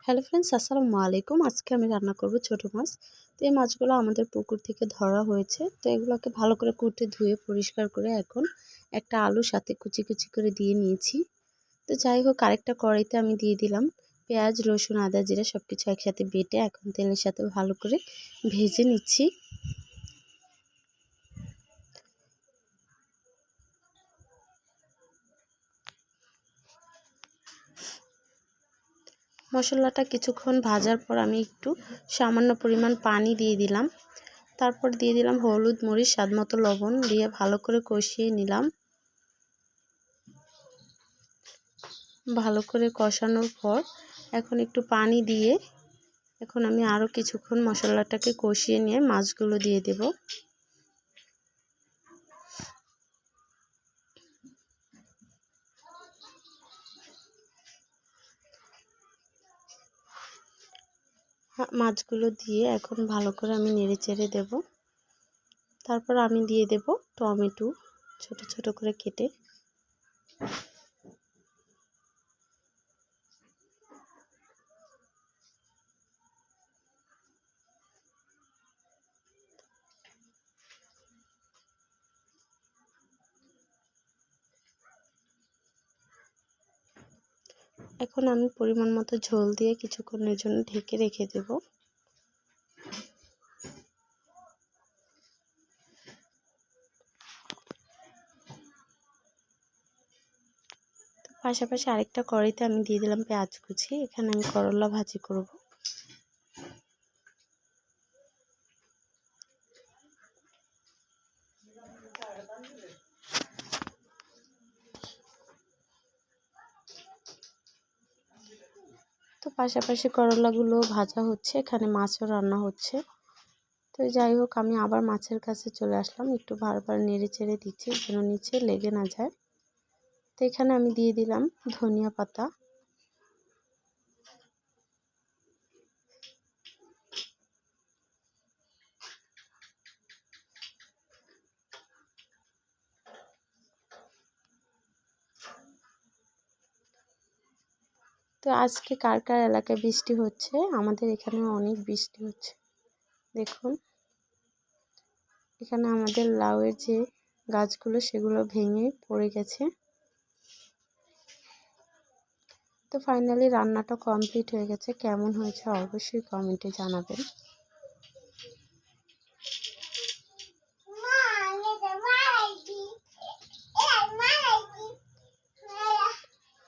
Hello friends, আসসালামু আলাইকুম। আজকে আমি রান্না করব ছোট মাছ। তো এই মাছগুলো আমাদের পুকুর থেকে ধরা হয়েছে। তো এগুলোকে ভালো করে কুটে ধুয়ে পরিষ্কার করে এখন একটা আলুর সাথে কুচি কুচি করে দিয়ে নিয়েছি। তো যাই হোক, আরেকটা কড়াইতে আমি দিয়ে দিলাম পেঁয়াজ, রসুন, আদা, জিরা সবকিছু একসাথে বেটে এখন তেলের সাথে ভালো করে ভেজে নিচ্ছি। মশলাটা কিছুক্ষণ ভাজার পর আমি একটু সামান্য পরিমাণ পানি দিয়ে দিলাম। তারপর দিয়ে দিলাম হলুদ, মরিচ, স্বাদমতো লবণ দিয়ে ভালো করে কষিয়ে নিলাম। ভালো করে কষানোর পর এখন একটু পানি দিয়ে এখন আমি আরও কিছুক্ষণ মশলাটাকে কষিয়ে নিয়ে মাছগুলো দিয়ে দেব। মাছগুলো দিয়ে এখন ভালো করে আমি নেড়ে চেড়ে দেব। তারপর আমি দিয়ে দেব টমেটো ছোট ছোট করে কেটে। এখন আমি পরিমাণ মতো ঝোল দিয়ে কিছুক্ষণের জন্য ঢেকে রেখে দেব। পাশাপাশি আরেকটা কড়াইতে আমি দিয়ে দিলাম পেঁয়াজ কুচি। এখানে আমি করলা ভাজি করব। তো পাশাপাশি করলাগুলো ভাজা হচ্ছে, এখানে মাছও রান্না হচ্ছে। তো যাই হোক, আমি আবার মাছের কাছে চলে আসলাম। একটু বারবার নেড়ে চেড়ে দিচ্ছি যেন নিচে লেগে না যায়। তো এখানে আমি দিয়ে দিলাম ধনিয়া পাতা। তো আজকে কার কার এলাকায় বৃষ্টি হচ্ছে? আমাদের এখানে অনেক বৃষ্টি হচ্ছে। দেখুন, এখানে আমাদের লাউয়ের যে গাছগুলো সেগুলো ভেঙে পড়ে গেছে। তো ফাইনালি রান্নাটা কমপ্লিট হয়ে গেছে। কেমন হয়েছে অবশ্যই কমেন্টে জানাবেন।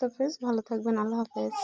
তো ফ্রেন্ডস, ভালো থাকবেন। আল্লাহ হাফেজ।